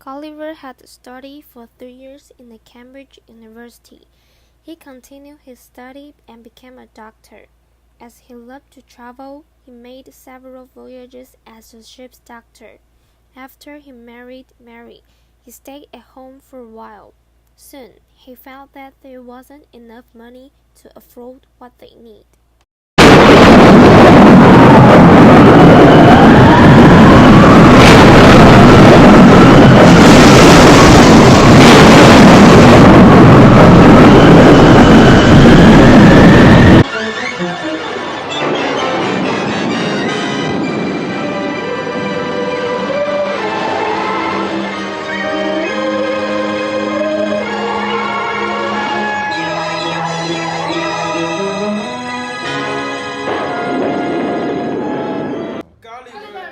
Gulliver had studied for 3 years in the Cambridge University. He continued his study and became a doctor. As he loved to travel, he made several voyages as a ship's doctor. After he married Mary, he stayed at home for a while. Soon, he found that there wasn't enough money to afford what they need. Gulliver,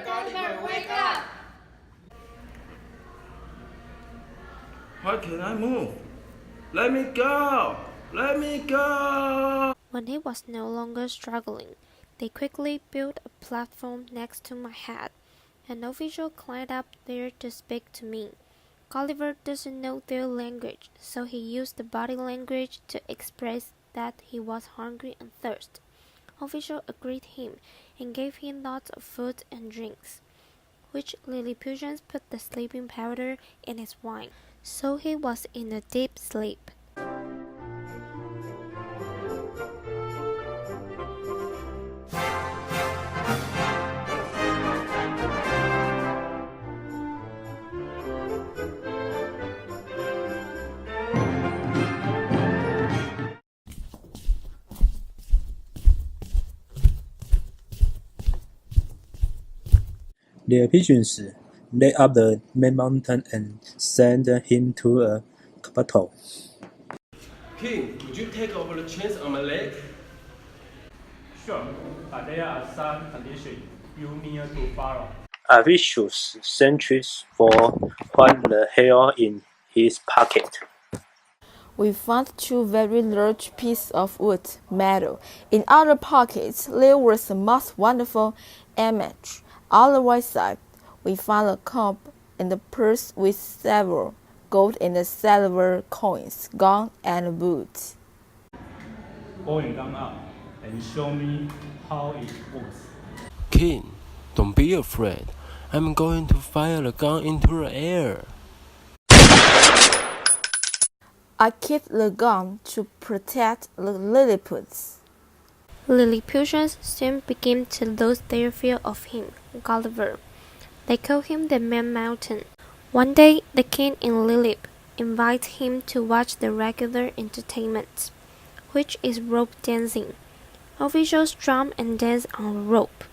wake up! Why can't I move? Let me go! Let me go! When he was no longer struggling, they quickly built a platform next to my head. An official climbed up there to speak to me. Gulliver doesn't know their language, so he used the body language to express that he was hungry and thirsty. Official agreed him and gave him lots of food and drinks, which Lilliputians put the sleeping powder in his wine, so he was in a deep sleep. The pigeons led up the main mountain and sent him to a capital. King, would you take over the chains on my leg? Sure, but there are some conditions you need to follow. Avicius searches for what the hell in his pocket. We found 2 very large pieces of wood, metal. In other pockets, there was a most wonderful image. On the right side, we found a cup and a purse with several gold and silver coins, gun and boots. Pull your gun up and show me how it works. King, don't be afraid. I'm going to fire the gun into the air. I kept the gun to protect the Lilliputians. Lilliputians soon began to lose their fear of him, Gulliver. They called him the Man Mountain. One day, the king in Lillip invited him to watch the regular entertainment, which is rope dancing. Officials drum and dance on a rope.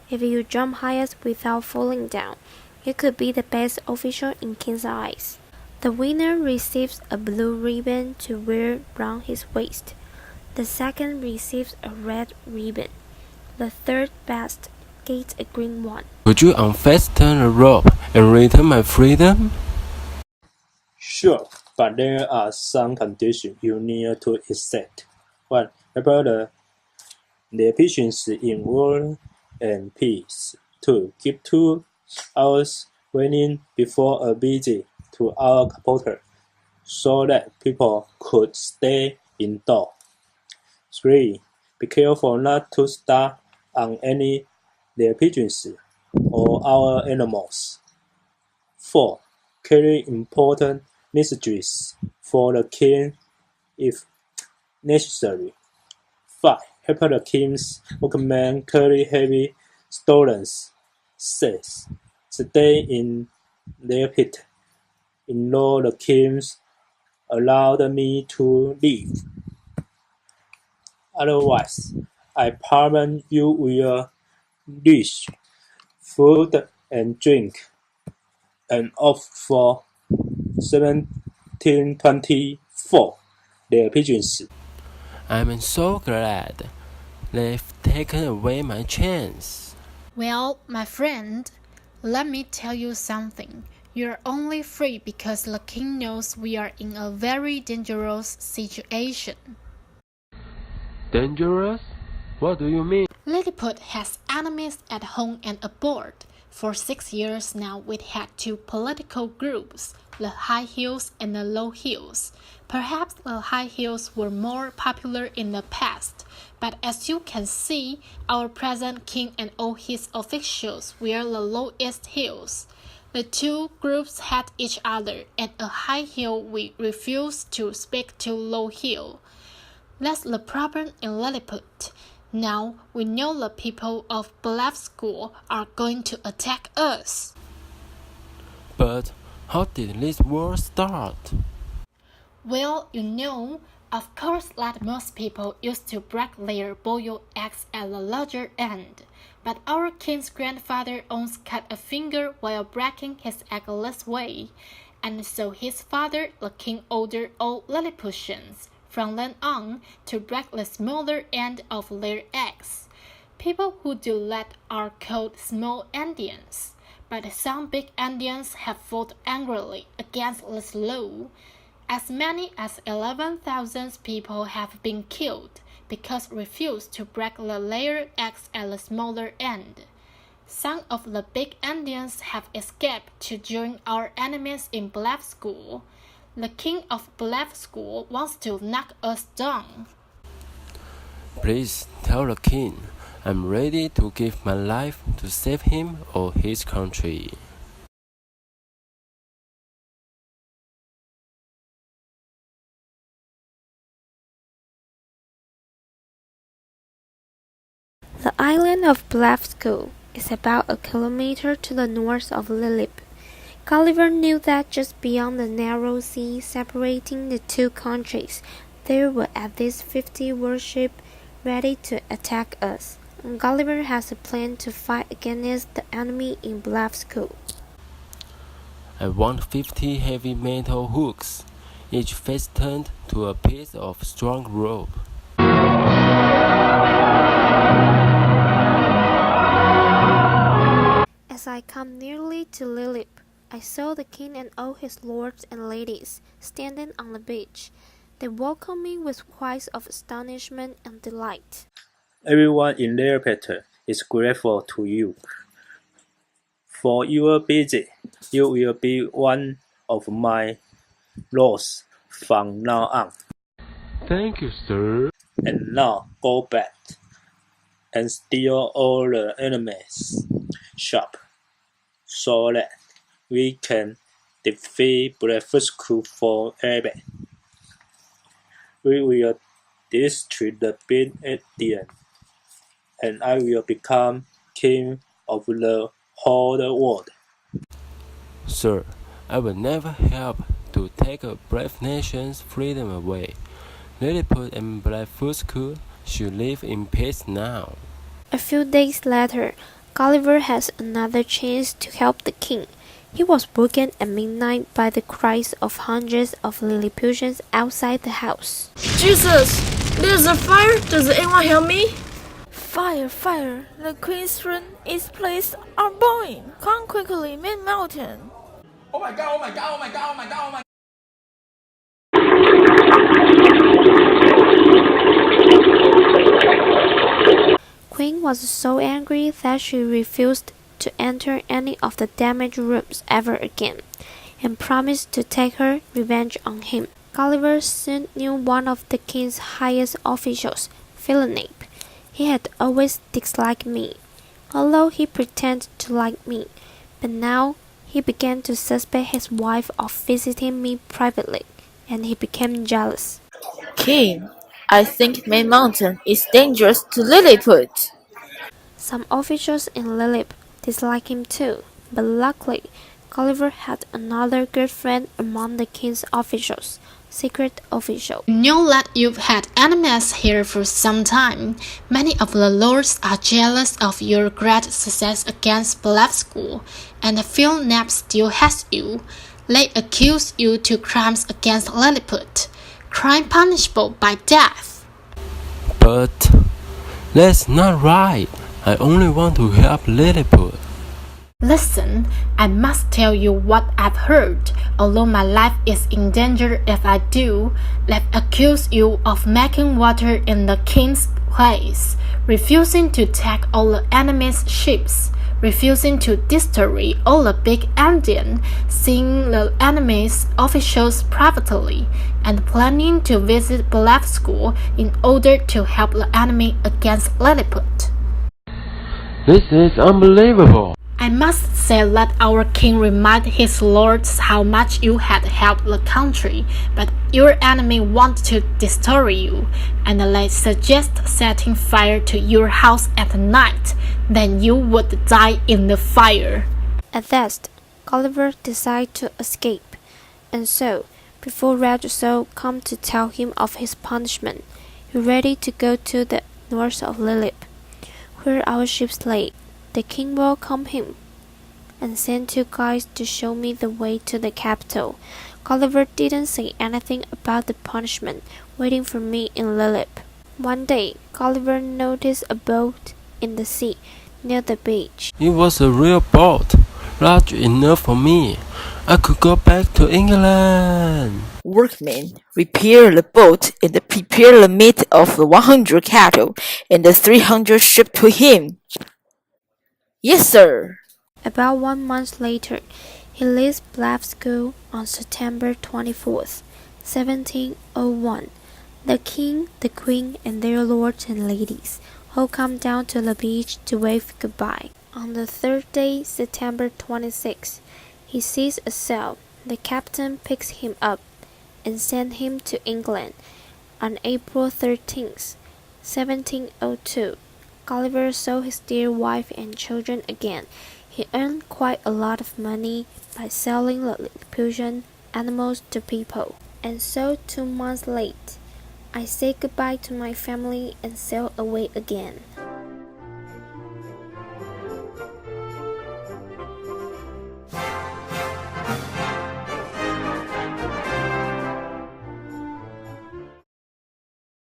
If you jump highest without falling down, you could be the best official in king's eyes. The winner receives a blue ribbon to wear round his waist. The second receives a red ribbon. The third best gets a green one. Would you unfasten the rope and return my freedom? Sure, but there are some conditions you need to accept. 1. About the pigeons in war and peace. 2. Keep 2 hours waiting before a visit to our capital, so that people could stay indoors. 3. Be careful not to step on any their pigeons or our animals. 4. Carry important messages for the king if necessary. 5. Help the king's workmen carry heavy stones. 6. Stay in their pit. Ignore the kings allowed me to leave. Otherwise, I promise you will dish food and drink and off for 1724. The pigeons. I'm so glad they've taken away my chance. Well, my friend, let me tell you something. You're only free because the king knows we are in a very dangerous situation. Dangerous? What do you mean? Lilliput has enemies at home and aboard. For 6 years now, we've had two political groups, the High Hills and the Low Hills. Perhaps the High Hills were more popular in the past, but as you can see, our present king and all his officials wear the lowest hills. The two groups hate each other. At a high hill, we refuse to speak to low hill. That's the problem in Lilliput. Now we know the people of Bluff School are going to attack us. But how did this war start? Well, of course that most people used to break their boiled eggs at the larger end. But our king's grandfather once cut a finger while breaking his egg this way, and so his father, the king, ordered all Lilliputians from then on to break the smaller end of their eggs. People who do that are called small Indians, but some big Indians have fought angrily against this law. As many as 11,000 people have been killed because refused to break the layer eggs at the smaller end. Some of the big Indians have escaped to join our enemies in Bluff School. The king of Bluff School wants to knock us down. Please tell the king I'm ready to give my life to save him or his country. The island of Bluff School is about a kilometer to the north of Lillip. Gulliver knew that just beyond the narrow sea separating the two countries, there were at least 50 warships ready to attack us. And Gulliver has a plan to fight against the enemy in Bluff School. I want 50 heavy metal hooks, each fastened to a piece of strong rope. As I come nearly to Lillip, I saw the king and all his lords and ladies standing on the beach. They welcomed me with cries of astonishment and delight. Everyone in Lilliput is grateful to you. For your visit, you will be one of my lords from now on. Thank you, sir. And now go back and steal all the enemy's shop, so that we can defeat Bluff School forever. We will destroy the big Indian, and I will become king of the whole world. Sir, I will never help to take a brave nation's freedom away. Lilliput and Bluff School should live in peace now. A few days later, Gulliver has another chance to help the king. He was woken at midnight by the cries of hundreds of Lilliputians outside the house. Jesus! There's a fire! Does anyone help me? Fire, fire! The queen's throne is placed are boiling! Come quickly, Man Mountain! Oh my god, oh my god, oh my god, oh my god, oh my god. Queen was so angry that she refused to enter any of the damaged rooms ever again, and promised to take her revenge on him. Gulliver soon knew one of the king's highest officials, Philonape. He had always disliked me, although he pretended to like me, but now he began to suspect his wife of visiting me privately, and he became jealous. King, I think Man Mountain is dangerous to Lilliput. Some officials in Lillip disliked him too, but luckily, Gulliver had another good friend among the king's officials, secret official. You know that you've had enemies here for some time. Many of the lords are jealous of your great success against Bluff School, and Philonape still hates you. They accuse you to crimes against Lilliput, crime punishable by death. But that's not right. I only want to help Lilliput. Listen, I must tell you what I've heard. Although my life is in danger if I do, they've accused you of making water in the king's place, refusing to take all the enemy's ships, refusing to destroy all the big Indian, seeing the enemy's officials privately, and planning to visit Blefuscu in order to help the enemy against Lilliput. This is unbelievable. I must say that our king reminded his lords how much you had helped the country, but your enemy wanted to destroy you, and they suggest setting fire to your house at night, then you would die in the fire. At last, Gulliver decided to escape, and so, before Ragged come to tell him of his punishment, he ready to go to the north of Lillip, where our ships lay. The king welcomed him, and sent 2 guides to show me the way to the capital. Gulliver didn't say anything about the punishment waiting for me in Lillip. One day, Gulliver noticed a boat in the sea near the beach. It was a real boat, large enough for me. I could go back to England. Workmen repaired the boat and prepared the meat of the 100 cattle and the 300 sheep to him. Yes, sir. About 1 month later, he leaves Blefuscu on September 24th, 1701. The king, the queen, and their lords and ladies all come down to the beach to wave goodbye. On the 3rd day, September 26th, he sees a sail. The captain picks him up and sends him to England. On April 13th, 1702, Gulliver saw his dear wife and children again. He earned quite a lot of money by selling Lilliputian animals to people. And so 2 months late, I say goodbye to my family and sail away again.